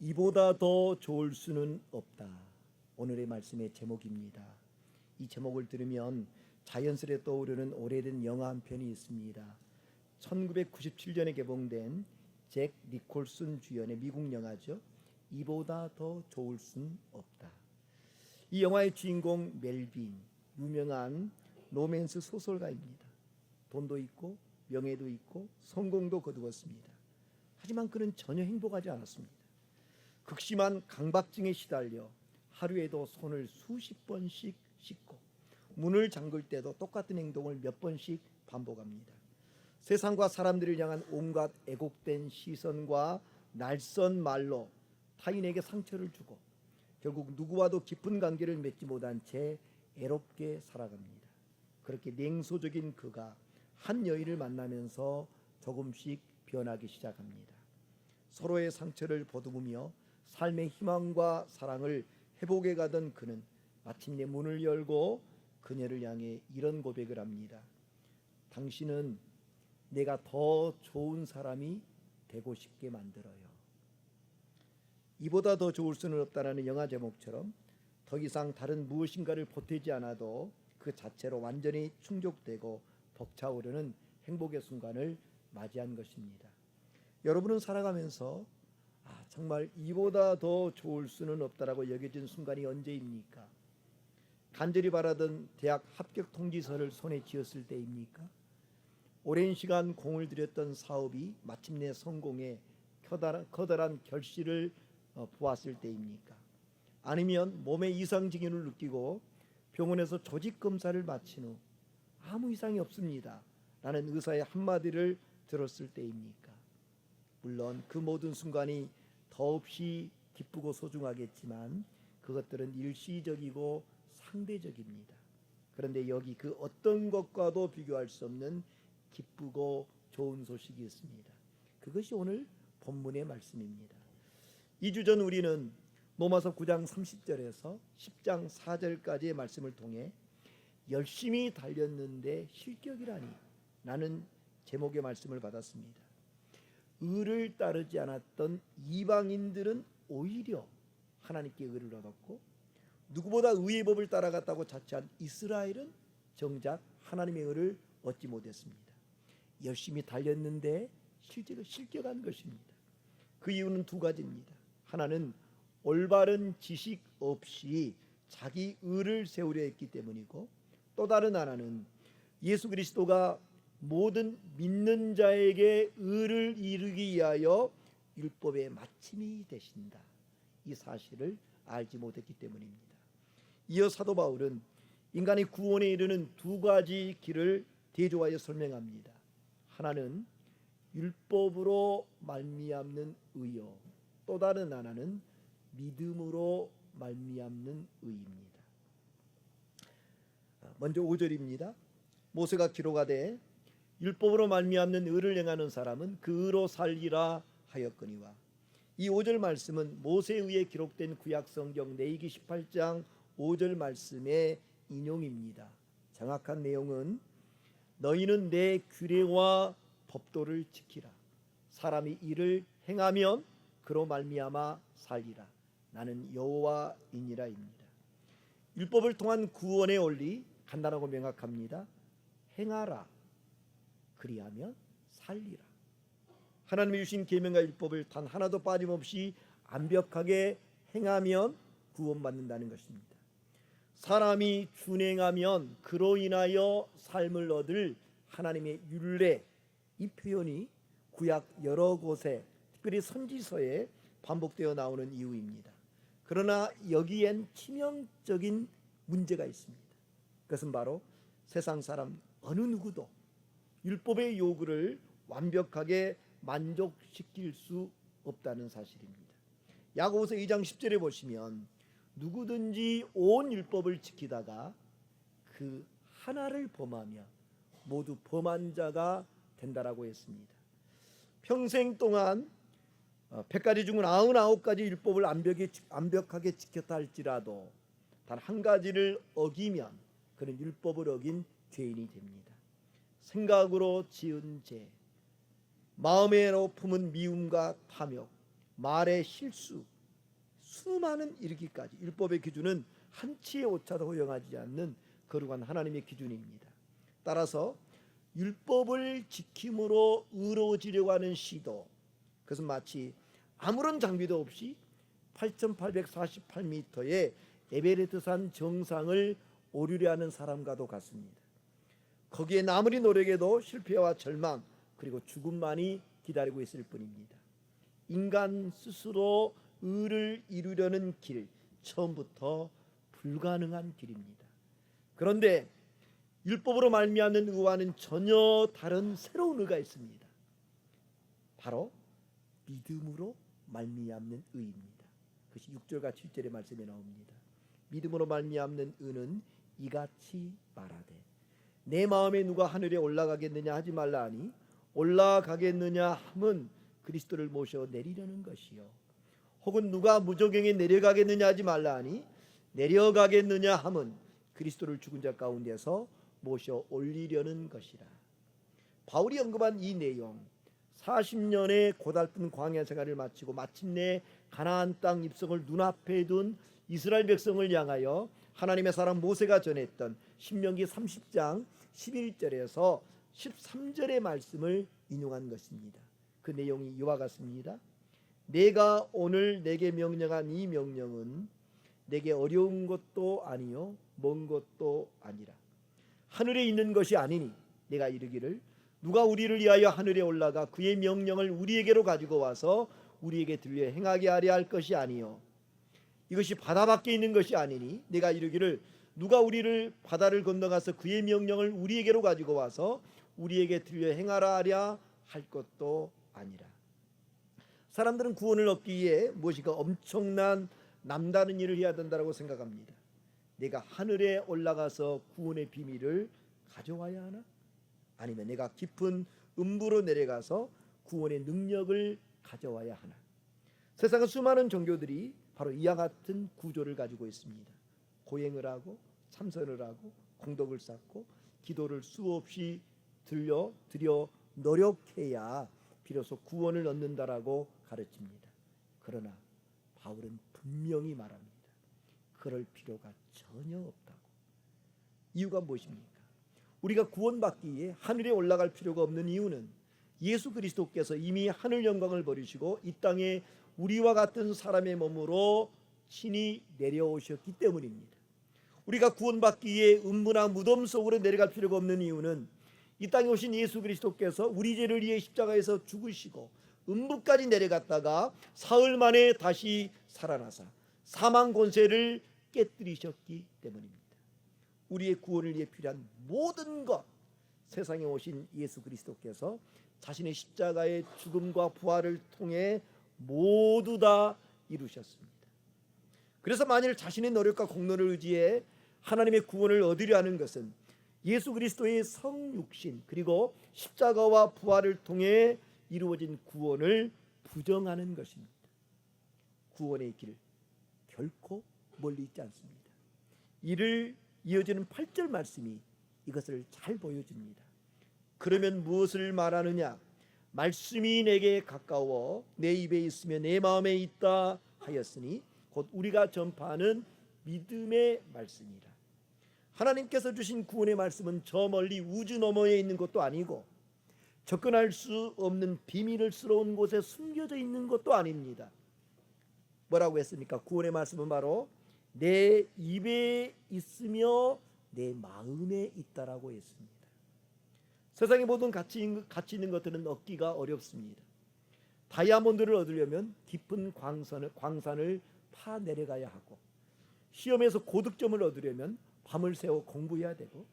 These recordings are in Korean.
이보다 더 좋을 수는 없다. 오늘의 말씀의 제목입니다. 이 제목을 들으면 자연스레 떠오르는 오래된 영화 한 편이 있습니다. 1997년에 개봉된 잭 니콜슨 주연의 미국 영화죠. 이보다 더 좋을 순 없다. 이 영화의 주인공 멜빈, 유명한 로맨스 소설가입니다. 돈도 있고 명예도 있고 성공도 거두었습니다. 하지만 그는 전혀 행복하지 않았습니다. 극심한 강박증에 시달려 하루에도 손을 수십 번씩 씻고 문을 잠글 때도 똑같은 행동을 몇 번씩 반복합니다. 세상과 사람들을 향한 온갖 애곡된 시선과 날선 말로 타인에게 상처를 주고 결국 누구와도 깊은 관계를 맺지 못한 채 애롭게 살아갑니다. 그렇게 냉소적인 그가 한 여인을 만나면서 조금씩 변하기 시작합니다. 서로의 상처를 보듬으며 삶의 희망과 사랑을 회복해 가던 그는 마침내 문을 열고 그녀를 향해 이런 고백을 합니다. 당신은 내가 더 좋은 사람이 되고 싶게 만들어요. 이보다 더 좋을 수는 없다라는 영화 제목처럼 더 이상 다른 무엇인가를 보태지 않아도 그 자체로 완전히 충족되고 벅차오르는 행복의 순간을 맞이한 것입니다. 여러분은 살아가면서 정말 이보다 더 좋을 수는 없다라고 여겨진 순간이 언제입니까? 간절히 바라던 대학 합격 통지서를 손에 쥐었을 때입니까? 오랜 시간 공을 들였던 사업이 마침내 성공에 커다란 결실을 보았을 때입니까? 아니면 몸의 이상 징후를 느끼고 병원에서 조직 검사를 마친 후 아무 이상이 없습니다 라는 의사의 한마디를 들었을 때입니까? 물론 그 모든 순간이 더없이 기쁘고 소중하겠지만 그것들은 일시적이고 상대적입니다. 그런데 여기 그 어떤 것과도 비교할 수 없는 기쁘고 좋은 소식이 있습니다. 그것이 오늘 본문의 말씀입니다. 2주 전 우리는 로마서 9장 30절에서 10장 4절까지의 말씀을 통해 열심히 달렸는데 실격이라니 라는 제목의 말씀을 받았습니다. 의를 따르지 않았던 이방인들은 오히려 하나님께 의를 얻었고 누구보다 의의 법을 따라갔다고 자처한 이스라엘은 정작 하나님의 의를 얻지 못했습니다. 열심히 달렸는데 실격한 것입니다. 그 이유는 두 가지입니다. 하나는 올바른 지식 없이 자기 의를 세우려 했기 때문이고 또 다른 하나는 예수 그리스도가 모든 믿는 자에게 의를 이루기 위하여 율법의 마침이 되신다. 이 사실을 알지 못했기 때문입니다. 이어 사도 바울은 인간의 구원에 이르는 두 가지 길을 대조하여 설명합니다. 하나는 율법으로 말미암는 의요, 또 다른 하나는 믿음으로 말미암는 의입니다. 먼저 5절입니다. 모세가 기록하되 율법으로 말미암는 의를 행하는 사람은 그 의로 살리라 하였거니와. 이 5절 말씀은 모세에 의해 기록된 구약 성경 레위기 18장 5절 말씀의 인용입니다. 정확한 내용은 너희는 내 규례와 법도를 지키라. 사람이 이를 행하면 그로 말미암아 살리라. 나는 여호와이니라입니다. 율법을 통한 구원의 원리 간단하고 명확합니다. 행하라. 그리하면 살리라. 하나님이 주신 계명과 율법을 단 하나도 빠짐없이 완벽하게 행하면 구원받는다는 것입니다. 사람이 준행하면 그로 인하여 삶을 얻을 하나님의 율례, 이 표현이 구약 여러 곳에 특별히 선지서에 반복되어 나오는 이유입니다. 그러나 여기엔 치명적인 문제가 있습니다. 그것은 바로 세상 사람 어느 누구도 율법의 요구를 완벽하게 만족시킬 수 없다는 사실입니다. 야고보서 2장 10절에 보시면 누구든지 온 율법을 지키다가 그 하나를 범하며 모두 범한 자가 된다라고 했습니다. 평생 동안 100가지 중 99가지 율법을 완벽하게 지켰다 할지라도 단 한 가지를 어기면 그는 율법을 어긴 죄인이 됩니다. 생각으로 지은 죄, 마음으로 품은 미움과 탐욕, 말의 실수, 수많은 이르기까지 율법의 기준은 한치의 오차도 허용하지 않는 거룩한 하나님의 기준입니다. 따라서 율법을 지킴으로 의로워지려고 하는 시도, 그것은 마치 아무런 장비도 없이 8,848m의 에베레스트산 정상을 오르려 하는 사람과도 같습니다. 거기에 아무리 노력해도 실패와 절망 그리고 죽음만이 기다리고 있을 뿐입니다. 인간 스스로 의를 이루려는 길, 처음부터 불가능한 길입니다. 그런데 율법으로 말미암는 의와는 전혀 다른 새로운 의가 있습니다. 바로 믿음으로 말미암는 의입니다. 그것이 6절과 7절의 말씀에 나옵니다. 믿음으로 말미암는 의는 이같이 말하되 내 마음에 누가 하늘에 올라가겠느냐 하지 말라 하니 올라가겠느냐 함은 그리스도를 모셔 내리려는 것이요 혹은 누가 무저갱에 내려가겠느냐 하지 말라 하니 내려가겠느냐 함은 그리스도를 죽은 자 가운데서 모셔 올리려는 것이라. 바울이 언급한 이 내용, 40년의 고달픈 광야 생활을 마치고 마침내 가나안 땅 입성을 눈앞에 둔 이스라엘 백성을 향하여 하나님의 사람 모세가 전했던 신명기 30장 11절에서 13절의 말씀을 인용한 것입니다. 그 내용이 이와 같습니다. 내가 오늘 내게 명령한 이 명령은 내게 어려운 것도 아니요 먼 것도 아니라 하늘에 있는 것이 아니니 내가 이르기를 누가 우리를 위하여 하늘에 올라가 그의 명령을 우리에게로 가지고 와서 우리에게 들려 행하게 하려 할 것이 아니요 이것이 바다 밖에 있는 것이 아니니 내가 이르기를 누가 우리를 바다를 건너가서 그의 명령을 우리에게로 가지고 와서 우리에게 들려 행하라 하랴 할 것도 아니라. 사람들은 구원을 얻기 위해 무엇인가 엄청난 남다른 일을 해야 된다고 생각합니다. 내가 하늘에 올라가서 구원의 비밀을 가져와야 하나? 아니면 내가 깊은 음부로 내려가서 구원의 능력을 가져와야 하나? 세상의 수많은 종교들이 바로 이와 같은 구조를 가지고 있습니다. 고행을 하고 참선을 하고 공덕을 쌓고 기도를 수없이 드려 노력해야 비로소 구원을 얻는다라고 가르칩니다. 그러나 바울은 분명히 말합니다. 그럴 필요가 전혀 없다고. 이유가 무엇입니까? 우리가 구원받기 위해 하늘에 올라갈 필요가 없는 이유는 예수 그리스도께서 이미 하늘 영광을 버리시고 이 땅에 우리와 같은 사람의 몸으로 친히 내려오셨기 때문입니다. 우리가 구원받기 위해 음부나 무덤 속으로 내려갈 필요가 없는 이유는 이 땅에 오신 예수 그리스도께서 우리 죄를 위해 십자가에서 죽으시고 음부까지 내려갔다가 사흘 만에 다시 살아나사 사망 권세를 깨뜨리셨기 때문입니다. 우리의 구원을 위해 필요한 모든 것, 세상에 오신 예수 그리스도께서 자신의 십자가의 죽음과 부활을 통해 모두 다 이루셨습니다. 그래서 만일 자신의 노력과 공로를 의지해 하나님의 구원을 얻으려 하는 것은 예수 그리스도의 성육신 그리고 십자가와 부활을 통해 이루어진 구원을 부정하는 것입니다. 구원의 길 결코 멀리 있지 않습니다. 이를 이어지는 8절 말씀이 이것을 잘 보여줍니다. 그러면 무엇을 말하느냐? 말씀이 내게 가까워 내 입에 있으며 내 마음에 있다 하였으니 곧 우리가 전파하는 믿음의 말씀이라. 하나님께서 주신 구원의 말씀은 저 멀리 우주 너머에 있는 것도 아니고 접근할 수 없는 비밀스러운 곳에 숨겨져 있는 것도 아닙니다. 뭐라고 했습니까? 구원의 말씀은 바로 내 입에 있으며 내 마음에 있다라고 했습니다. 세상의 모든 가치 있는 것들은 얻기가 어렵습니다. 다이아몬드를 얻으려면 깊은 광산을 파 내려가야 하고 시험에서 고득점을 얻으려면 밤을 새워 공부해야 되고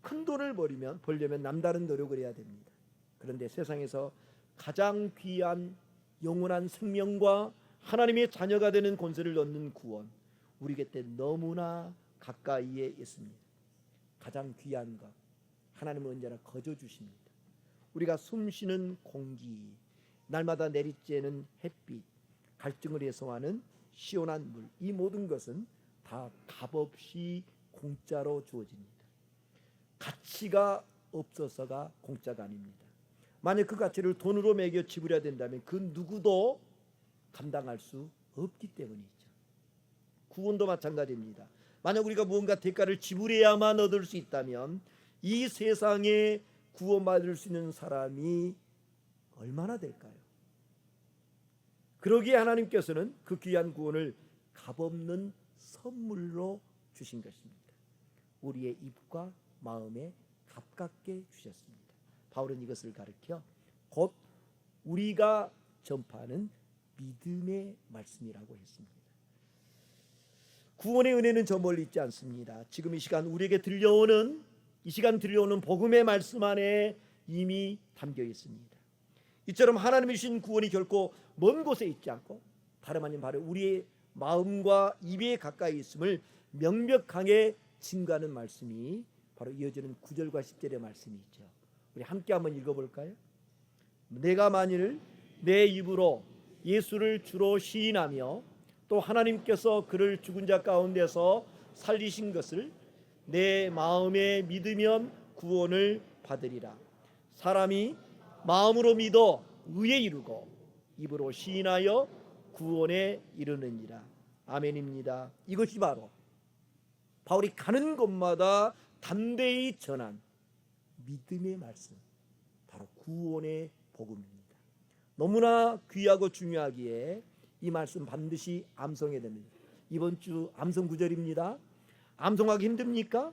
큰 돈을 벌려면 남다른 노력을 해야 됩니다. 그런데 세상에서 가장 귀한 영원한 생명과 하나님의 자녀가 되는 권세를 얻는 구원, 우리 곁에 너무나 가까이에 있습니다. 가장 귀한 것, 하나님은 언제나 거저 주십니다. 우리가 숨쉬는 공기, 날마다 내리쬐는 햇빛, 갈증을 해소하는 시원한 물, 이 모든 것은 다 값없이 공짜로 주어집니다. 가치가 없어서가 공짜가 아닙니다. 만약 그 가치를 돈으로 매겨 지불해야 된다면 그 누구도 감당할 수 없기 때문이죠. 구원도 마찬가지입니다. 만약 우리가 무언가 대가를 지불해야만 얻을 수 있다면 이 세상에 구원받을 수 있는 사람이 얼마나 될까요? 그러기에 하나님께서는 그 귀한 구원을 값없는 선물로 주신 것입니다. 우리의 입과 마음에 가깝게 주셨습니다. 바울은 이것을 가리켜 곧 우리가 전파하는 믿음의 말씀이라고 했습니다. 구원의 은혜는 저 멀리 있지 않습니다. 지금 이 시간 우리에게 들려오는 복음의 말씀 안에 이미 담겨 있습니다. 이처럼 하나님이 주신 구원이 결코 먼 곳에 있지 않고 다름 아닌 바로 우리의 마음과 입에 가까이 있음을 명백하게 증거하는 말씀이 바로 이어지는 9절과 10절의 말씀이죠. 우리 함께 한번 읽어볼까요? 내가 만일 내 입으로 예수를 주로 시인하며 또 하나님께서 그를 죽은 자 가운데서 살리신 것을 내 마음에 믿으면 구원을 받으리라. 사람이 마음으로 믿어 의에 이르고 입으로 시인하여 구원에 이르느니라. 아멘입니다. 이것이 바로 바울이 가는 곳마다 담대히 전한 믿음의 말씀, 바로 구원의 복음입니다. 너무나 귀하고 중요하기에 이 말씀 반드시 암송해야 됩니다. 이번 주 암송 구절입니다. 암송하기 힘듭니까?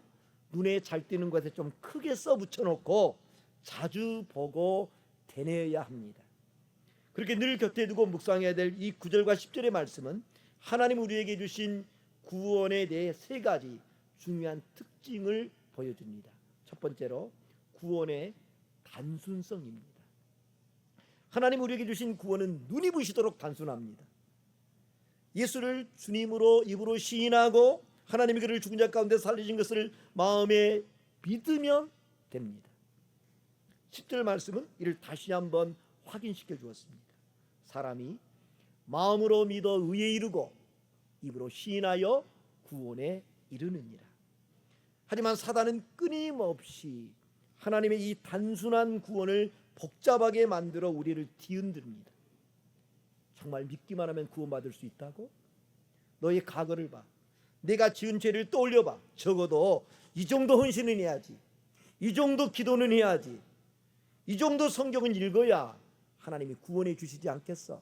눈에 잘 띄는 것에 좀 크게 써 붙여놓고 자주 보고 되뇌어야 합니다. 그렇게 늘 곁에 두고 묵상해야 될 이 9절과 10절의 말씀은 하나님 우리에게 주신 구원에 대해 세 가지 중요한 특징을 보여줍니다. 첫 번째로 구원의 단순성입니다. 하나님 우리에게 주신 구원은 눈이 부시도록 단순합니다. 예수를 주님으로 입으로 시인하고 하나님이 그를 죽은 자 가운데 살리신 것을 마음에 믿으면 됩니다. 10절 말씀은 이를 다시 한번 확인시켜 주었습니다. 사람이 마음으로 믿어 의에 이르고 입으로 시인하여 구원에 이르느니라. 하지만 사단은 끊임없이 하나님의 이 단순한 구원을 복잡하게 만들어 우리를 뒤흔듭니다. 정말 믿기만 하면 구원받을 수 있다고? 너의 과거를 봐. 내가 지은 죄를 떠올려봐. 적어도 이 정도 헌신은 해야지. 이 정도 기도는 해야지. 이 정도 성경은 읽어야 하나님이 구원해 주시지 않겠어?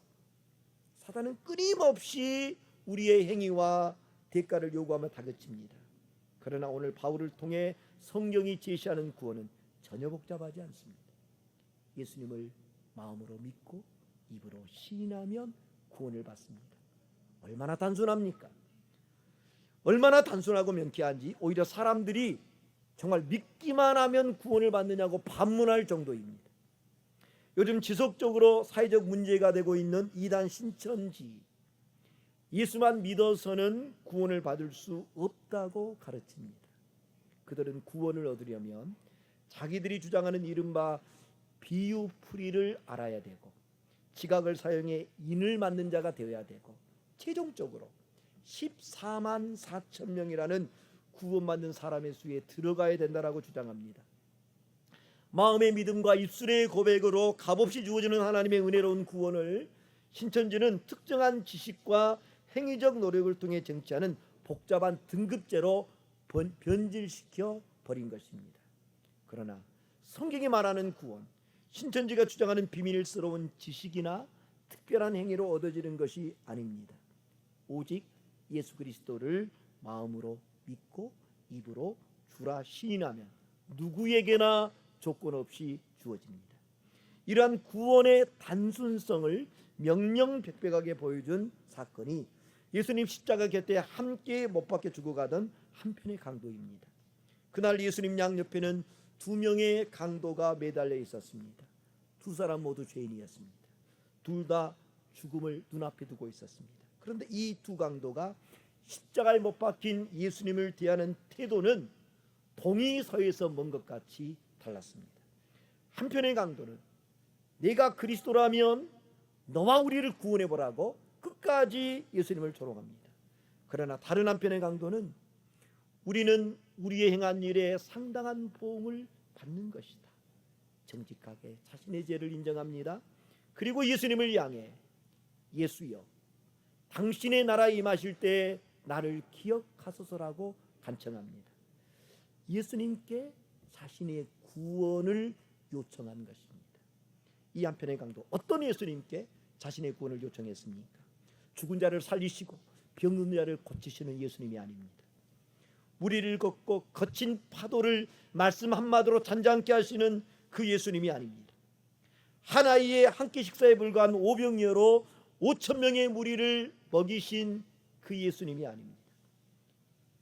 사단은 끊임없이 우리의 행위와 대가를 요구하며 다그칩니다. 그러나 오늘 바울을 통해 성경이 제시하는 구원은 전혀 복잡하지 않습니다. 예수님을 마음으로 믿고 입으로 시인하면 구원을 받습니다. 얼마나 단순합니까? 얼마나 단순하고 명쾌한지 오히려 사람들이 정말 믿기만 하면 구원을 받느냐고 반문할 정도입니다. 요즘 지속적으로 사회적 문제가 되고 있는 이단 신천지, 예수만 믿어서는 구원을 받을 수 없다고 가르칩니다. 그들은 구원을 얻으려면 자기들이 주장하는 이른바 비유풀이를 알아야 되고 지각을 사용해 인을 맞는 자가 되어야 되고 최종적으로 14만 4천 명이라는 구원받는 사람의 수에 들어가야 된다라고 주장합니다. 마음의 믿음과 입술의 고백으로 값없이 주어지는 하나님의 은혜로운 구원을 신천지는 특정한 지식과 행위적 노력을 통해 쟁취하는 복잡한 등급제로 변질시켜 버린 것입니다. 그러나 성경이 말하는 구원, 신천지가 주장하는 비밀스러운 지식이나 특별한 행위로 얻어지는 것이 아닙니다. 오직 예수 그리스도를 마음으로 믿고 입으로 주라 시인하면 누구에게나 조건 없이 주어집니다. 이러한 구원의 단순성을 명령백백하게 보여준 사건이 예수님 십자가 곁에 함께 못 박혀 죽어가던 한편의 강도입니다. 그날 예수님 양옆에는 두 명의 강도가 매달려 있었습니다. 두 사람 모두 죄인이었습니다. 둘 다 죽음을 눈앞에 두고 있었습니다. 그런데 이 두 강도가 십자가에 못 박힌 예수님을 대하는 태도는 동이 서에서 먼 것 같이 달랐습니다. 한편의 강도는 내가 그리스도라면 너와 우리를 구원해보라고 끝까지 예수님을 조롱합니다. 그러나 다른 한편의 강도는 우리는 우리의 행한 일에 상당한 보응을 받는 것이다. 정직하게 자신의 죄를 인정합니다. 그리고 예수님을 향해 예수여 당신의 나라에 임하실 때 나를 기억하소서라고 간청합니다. 예수님께 자신의 구원을 요청한 것입니다. 이 한편의 강도, 어떤 예수님께 자신의 구원을 요청했습니까? 죽은 자를 살리시고 병든 자를 고치시는 예수님이 아닙니다. 무리를 걷고 거친 파도를 말씀 한마디로 잔잔케 하시는 그 예수님이 아닙니다. 한 아이의 한 끼 식사에 불과한 오병이어로 5천 명의 무리를 먹이신 그 예수님이 아닙니다.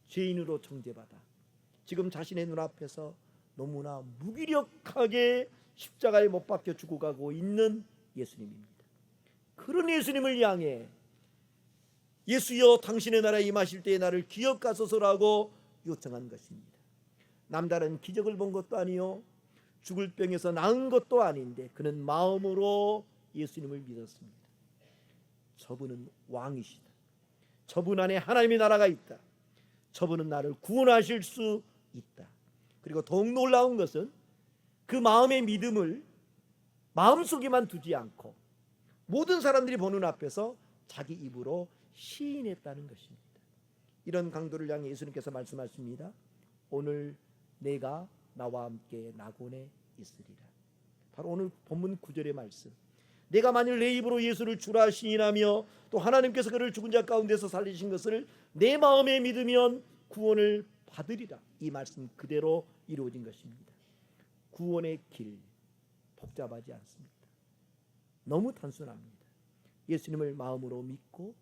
죄인으로 정죄받아 지금 자신의 눈앞에서 너무나 무기력하게 십자가에 못 박혀 죽어가고 있는 예수님입니다. 그런 예수님을 향해 예수여 당신의 나라에 임하실 때에 나를 기억하소서라고 요청한 것입니다. 남다른 기적을 본 것도 아니요 죽을 병에서 나은 것도 아닌데 그는 마음으로 예수님을 믿었습니다. 저분은 왕이시다. 저분 안에 하나님의 나라가 있다. 저분은 나를 구원하실 수 있다. 그리고 더욱 놀라운 것은 그 마음의 믿음을 마음속에만 두지 않고 모든 사람들이 보는 앞에서 자기 입으로 시인했다는 것입니다. 이런 강도를 향해 예수님께서 말씀하십니다. 오늘 내가 나와 함께 낙원에 있으리라. 바로 오늘 본문 9절의 말씀. 내가 만일 내 입으로 예수를 주라 시인하며 또 하나님께서 그를 죽은 자 가운데서 살리신 것을 내 마음에 믿으면 구원을 받으리라. 이 말씀 그대로 이루어진 것입니다. 구원의 길 복잡하지 않습니다. 너무 단순합니다. 예수님을 마음으로 믿고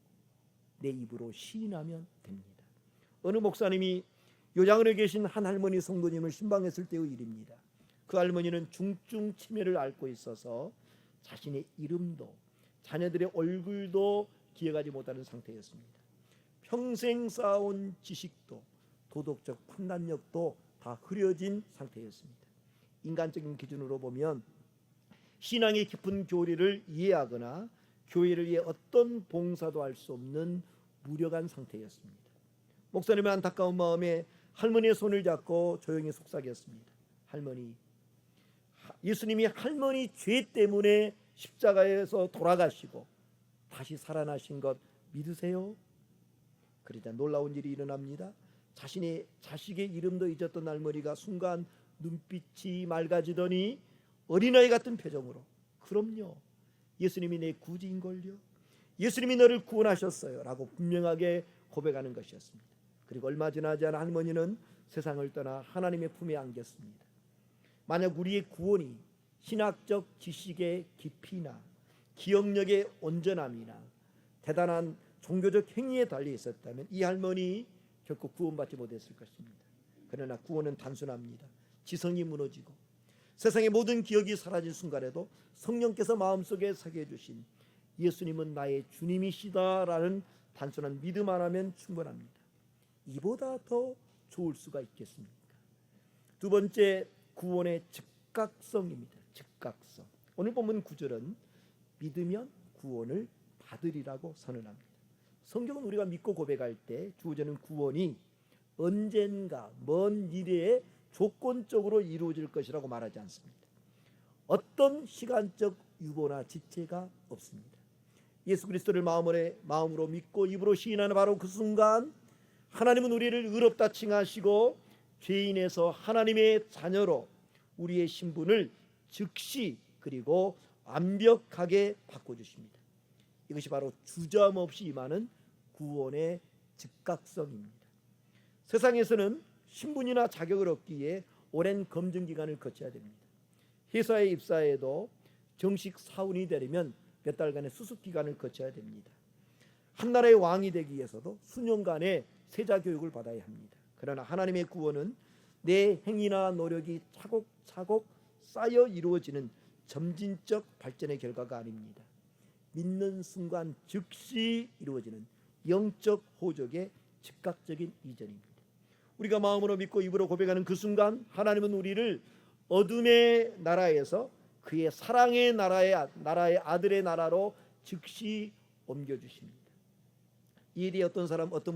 내 입으로 시인하면 됩니다. 어느 목사님이 요양원에 계신 한 할머니 성도님을 신방했을 때의 일입니다. 그 할머니는 중증 치매를 앓고 있어서 자신의 이름도 자녀들의 얼굴도 기억하지 못하는 상태였습니다. 평생 쌓아온 지식도 도덕적 판단력도 다 흐려진 상태였습니다. 인간적인 기준으로 보면 신앙의 깊은 교리를 이해하거나 교회를 위해 어떤 봉사도 할 수 없는 무력한 상태였습니다. 목사님의 안타까운 마음에 할머니의 손을 잡고 조용히 속삭였습니다. 할머니, 예수님이 할머니 죄 때문에 십자가에서 돌아가시고 다시 살아나신 것 믿으세요? 그러자 놀라운 일이 일어납니다. 자신의 자식의 이름도 잊었던 할머니가 순간 눈빛이 맑아지더니 어린아이 같은 표정으로 그럼요, 예수님이 내 구주인걸요, 예수님이 너를 구원하셨어요 라고 분명하게 고백하는 것이었습니다. 그리고 얼마 지나지 않아 할머니는 세상을 떠나 하나님의 품에 안겼습니다. 만약 우리의 구원이 신학적 지식의 깊이나 기억력의 온전함이나 대단한 종교적 행위에 달려 있었다면 이 할머니 결코 구원받지 못했을 것입니다. 그러나 구원은 단순합니다. 지성이 무너지고 세상의 모든 기억이 사라진 순간에도 성령께서 마음속에 새겨주신 예수님은 나의 주님이시다라는 단순한 믿음 하나면 충분합니다. 이보다 더 좋을 수가 있겠습니까? 두 번째, 구원의 즉각성입니다. 즉각성. 오늘 본문 9절은 믿으면 구원을 받으리라고 선언합니다. 성경은 우리가 믿고 고백할 때 주어지는 구원이 언젠가 먼 미래에 조건적으로 이루어질 것이라고 말하지 않습니다. 어떤 시간적 유보나 지체가 없습니다. 예수 그리스도를 마음으로 믿고 입으로 시인하는 바로 그 순간 하나님은 우리를 의롭다 칭하시고 죄인에서 하나님의 자녀로 우리의 신분을 즉시 그리고 완벽하게 바꿔주십니다. 이것이 바로 주저함없이 임하는 구원의 즉각성입니다. 세상에서는 신분이나 자격을 얻기 위해 오랜 검증 기간을 거쳐야 됩니다. 회사에 입사해도 정식 사원이 되려면 몇 달간의 수습 기간을 거쳐야 됩니다. 한 나라의 왕이 되기 위해서도 수년간의 세자 교육을 받아야 합니다. 그러나 하나님의 구원은 내 행위나 노력이 차곡차곡 쌓여 이루어지는 점진적 발전의 결과가 아닙니다. 믿는 순간 즉시 이루어지는 영적 호적의 즉각적인 이전입니다. 우리가 마음으로 믿고 입으로 고백하는 그 순간 하나님은 우리를 어둠의 나라에서 그의 사랑의 나라의 아들의 나라로 즉시 옮겨주십니다. 이 일이 어떤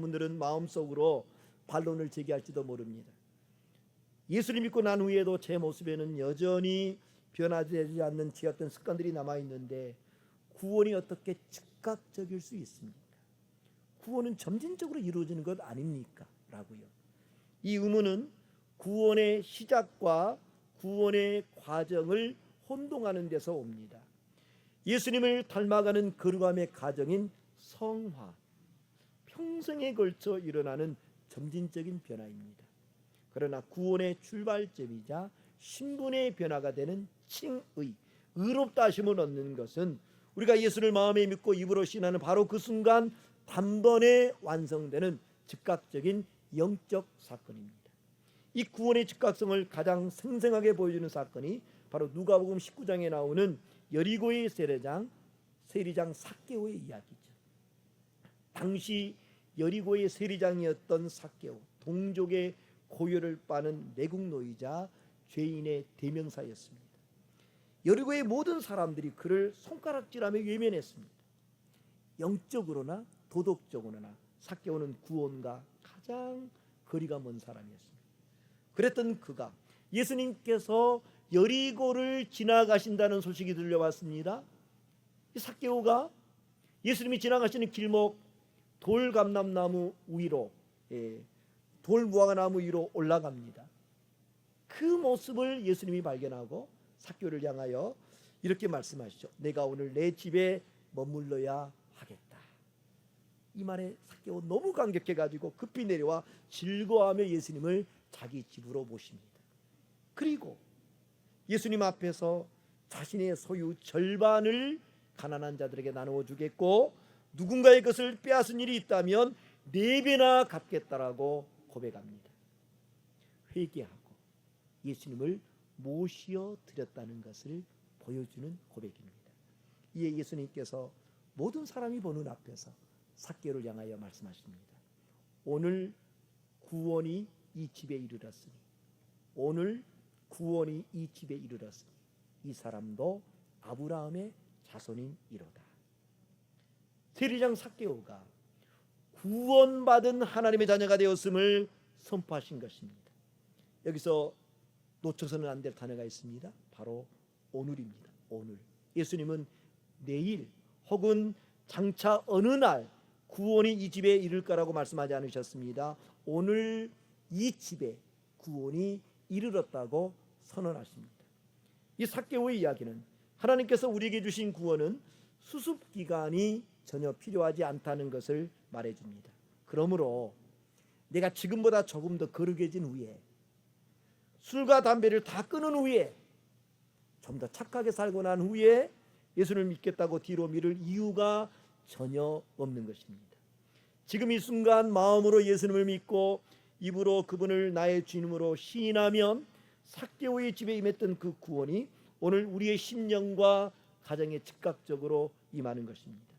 분들은 마음속으로 반론을 제기할지도 모릅니다. 예수를 믿고 난 후에도 제 모습에는 여전히 변화되지 않는 제 어떤 습관들이 남아있는데 구원이 어떻게 즉각적일 수 있습니까? 구원은 점진적으로 이루어지는 것 아닙니까? 라고요. 이 의문은 구원의 시작과 구원의 과정을 혼동하는 데서 옵니다. 예수님을 닮아가는 거룩함의 과정인 성화, 평생에 걸쳐 일어나는 점진적인 변화입니다. 그러나 구원의 출발점이자 신분의 변화가 되는 칭의, 의롭다 하심을 얻는 것은 우리가 예수를 마음에 믿고 입으로 신하는 바로 그 순간 단번에 완성되는 즉각적인 영적 사건입니다. 이 구원의 즉각성을 가장 생생하게 보여주는 사건이 바로 누가복음 19장에 나오는 여리고의 세리장 삭개오의 이야기죠. 당시 여리고의 세리장이었던 삭개오, 동족의 고열을 빠는 내국노이자 죄인의 대명사였습니다. 여리고의 모든 사람들이 그를 손가락질하며 외면했습니다. 영적으로나 도덕적으로나 삭개오는 구원과 가장 거리가 먼 사람이었습니다. 그랬던 그가 예수님께서 여리고를 지나가신다는 소식이 들려왔습니다. 이 삭개오가 예수님이 지나가시는 길목 돌감람나무 위로, 돌무화과나무 위로 올라갑니다. 그 모습을 예수님이 발견하고 삭개오를 향하여 이렇게 말씀하시죠. 내가 오늘 내 집에 머물러야 하겠다. 이 말에 삭개오 너무 감격해가지고 급히 내려와 즐거워하며 예수님을 자기 집으로 모십니다. 그리고 예수님 앞에서 자신의 소유 절반을 가난한 자들에게 나누어 주겠고 누군가의 것을 빼앗은 일이 있다면 4배나 갚겠다라고 고백합니다. 회개하고 예수님을 모시어 드렸다는 것을 보여주는 고백입니다. 이에 예수님께서 모든 사람이 보는 앞에서 삭개오를 향하여 말씀하십니다. 오늘 구원이 이 집에 이르렀으니, 오늘 구원이 이 집에 이르렀으니 이 사람도 아브라함의 자손인 이로다. 세리장 삭개오가 구원받은 하나님의 자녀가 되었음을 선포하신 것입니다. 여기서 놓쳐서는 안 될 단어가 있습니다. 바로 오늘입니다. 오늘. 예수님은 내일 혹은 장차 어느 날 구원이 이 집에 이를 거라고 말씀하지 않으셨습니다. 오늘 이 집에 구원이 이르렀다고 선언하십니다. 이 삭개오의 이야기는 하나님께서 우리에게 주신 구원은 수습기간이 전혀 필요하지 않다는 것을 말해줍니다. 그러므로 내가 지금보다 조금 더 거룩해진 후에 술과 담배를 다 끊은 후에 좀 더 착하게 살고 난 후에 예수를 믿겠다고 뒤로 미룰 이유가 전혀 없는 것입니다. 지금 이 순간 마음으로 예수님을 믿고 입으로 그분을 나의 주님으로 시인하면 삭개오의 집에 임했던 그 구원이 오늘 우리의 심령과 가정에 즉각적으로 임하는 것입니다.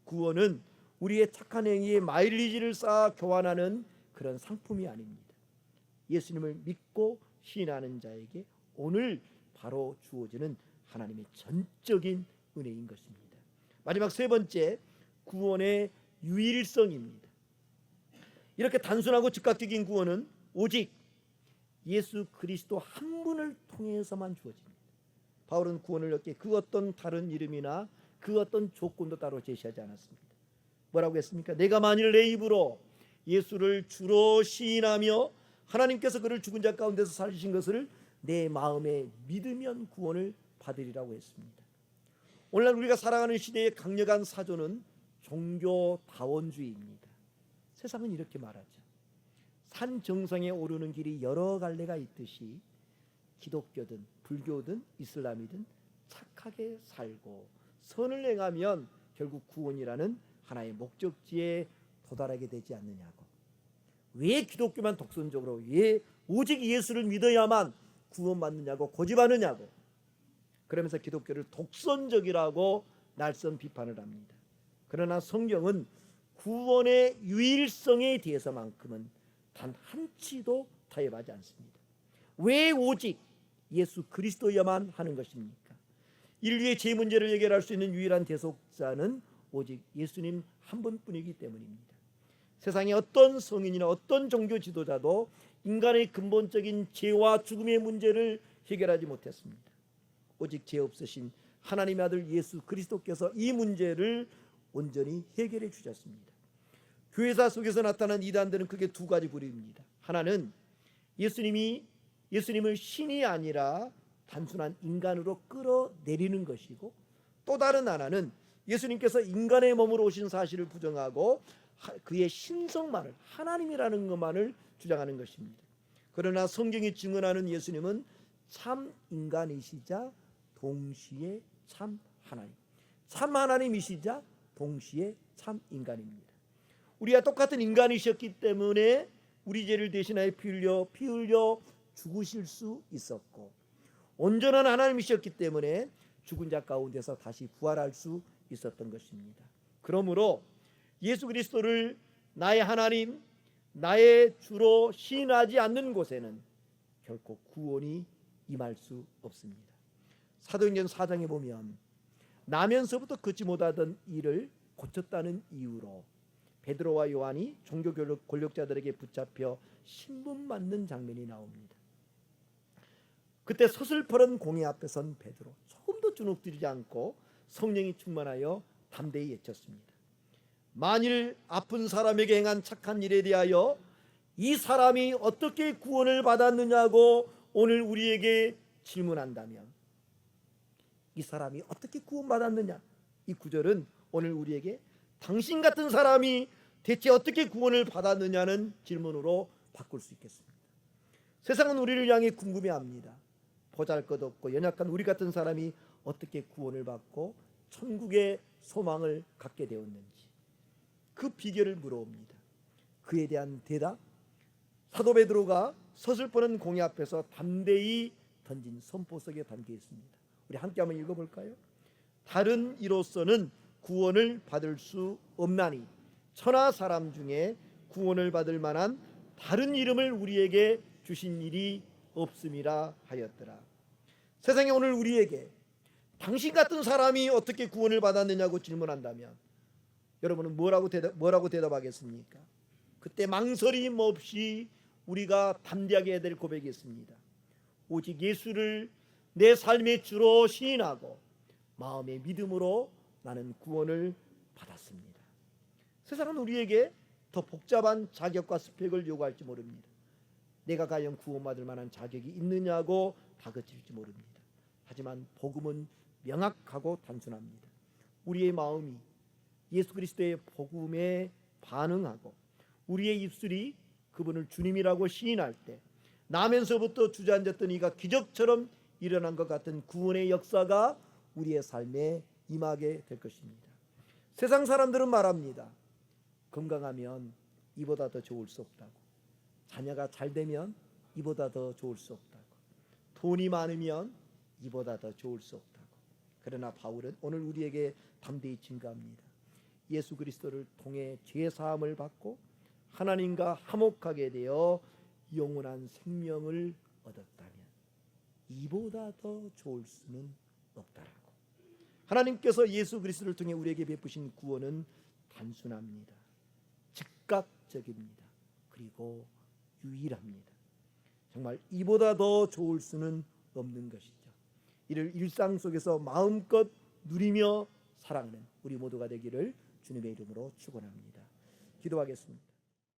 구원은 우리의 착한 행위에 마일리지를 쌓아 교환하는 그런 상품이 아닙니다. 예수님을 믿고 시인하는 자에게 오늘 바로 주어지는 하나님의 전적인 은혜인 것입니다. 마지막 세 번째, 구원의 유일성입니다. 이렇게 단순하고 즉각적인 구원은 오직 예수 그리스도 한 분을 통해서만 주어집니다. 바울은 구원을 얻게 그 어떤 다른 이름이나 그 어떤 조건도 따로 제시하지 않았습니다. 뭐라고 했습니까? 내가 만일 내 입으로 예수를 주로 시인하며 하나님께서 그를 죽은 자 가운데서 살리신 것을 내 마음에 믿으면 구원을 받으리라고 했습니다. 오늘날 우리가 살아가는 시대의 강력한 사조는 종교다원주의입니다. 세상은 이렇게 말하죠. 산 정상에 오르는 길이 여러 갈래가 있듯이 기독교든 불교든 이슬람이든 착하게 살고 선을 행하면 결국 구원이라는 하나의 목적지에 도달하게 되지 않느냐고. 왜 기독교만 독선적으로, 왜 오직 예수를 믿어야만 구원받느냐고 고집하느냐고. 그러면서 기독교를 독선적이라고 날선 비판을 합니다. 그러나 성경은 구원의 유일성에 대해서만큼은 단 한치도 타협하지 않습니다. 왜 오직 예수 그리스도야만 하는 것입니까? 인류의 죄 문제를 해결할 수 있는 유일한 대속자는 오직 예수님 한 분뿐이기 때문입니다. 세상의 어떤 성인이나 어떤 종교 지도자도 인간의 근본적인 죄와 죽음의 문제를 해결하지 못했습니다. 오직 죄 없으신 하나님의 아들 예수 그리스도께서 이 문제를 온전히 해결해 주셨습니다. 교회사 속에서 나타난 이단들은 크게 두 가지 부류입니다. 하나는 예수님을 신이 아니라 단순한 인간으로 끌어내리는 것이고, 또 다른 하나는 예수님께서 인간의 몸으로 오신 사실을 부정하고 그의 신성만을, 하나님이라는 것만을 주장하는 것입니다. 그러나 성경이 증언하는 예수님은 참 인간이시자 동시에 참 하나님, 참 하나님이시자 동시에 참 인간입니다. 우리와 똑같은 인간이셨기 때문에 우리 죄를 대신하여 피 흘려 죽으실 수 있었고, 온전한 하나님이셨기 때문에 죽은 자 가운데서 다시 부활할 수 있었던 것입니다. 그러므로 예수 그리스도를 나의 하나님, 나의 주로 시인하지 않는 곳에는 결코 구원이 임할 수 없습니다. 사도행전 4장에 보면 나면서부터 걷지 못하던 일을 고쳤다는 이유로 베드로와 요한이 종교 권력자들에게 붙잡혀 신분 맞는 장면이 나옵니다. 그때 서슬퍼런 공회 앞에 선 베드로, 조금도 주눅들지 않고 성령이 충만하여 담대히 외쳤습니다. 만일 아픈 사람에게 행한 착한 일에 대하여 이 사람이 어떻게 구원을 받았느냐고 오늘 우리에게 질문한다면, 이 사람이 어떻게 구원받았느냐, 이 구절은 오늘 우리에게 당신 같은 사람이 대체 어떻게 구원을 받았느냐는 질문으로 바꿀 수 있겠습니다. 세상은 우리를 향해 궁금해합니다. 보잘것없고 연약한 우리 같은 사람이 어떻게 구원을 받고 천국의 소망을 갖게 되었는지 그 비결을 물어옵니다. 그에 대한 대답, 사도 베드로가 서슬퍼는 공회 앞에서 담대히 던진 선포 속에 담겨 있습니다. 우리 함께 한번 읽어볼까요? 다른 이로서는 구원을 받을 수 없나니 천하 사람 중에 구원을 받을 만한 다른 이름을 우리에게 주신 일이 없음이라 하였더라. 세상에 오늘 우리에게 당신 같은 사람이 어떻게 구원을 받았느냐고 질문한다면 여러분은 뭐라고 대답하겠습니까? 그때 망설임 없이 우리가 담대하게 해야 될 고백이 있습니다. 오직 예수를 내 삶의 주로 시인하고 마음의 믿음으로 나는 구원을 받았습니다. 세상은 우리에게 더 복잡한 자격과 스펙을 요구할지 모릅니다. 내가 과연 구원받을 만한 자격이 있느냐고 다그칠지 모릅니다. 하지만 복음은 명확하고 단순합니다. 우리의 마음이 예수 그리스도의 복음에 반응하고 우리의 입술이 그분을 주님이라고 시인할 때 나면서부터 주저앉았던 이가 기적처럼 일어난 것 같은 구원의 역사가 우리의 삶에 임하게 될 것입니다. 세상 사람들은 말합니다. 건강하면 이보다 더 좋을 수 없다고, 자녀가 잘 되면 이보다 더 좋을 수 없다고, 돈이 많으면 이보다 더 좋을 수 없다고. 그러나 바울은 오늘 우리에게 담대히 증거합니다. 예수 그리스도를 통해 죄 사함을 받고 하나님과 화목하게 되어 영원한 생명을 얻었다면 이보다 더 좋을 수는 없다라고. 하나님께서 예수 그리스도를 통해 우리에게 베푸신 구원은 단순합니다. 즉각적입니다. 그리고 유일합니다. 정말 이보다 더 좋을 수는 없는 것이죠. 이를 일상 속에서 마음껏 누리며 살아가는 우리 모두가 되기를 주님의 이름으로 축원합니다. 기도하겠습니다.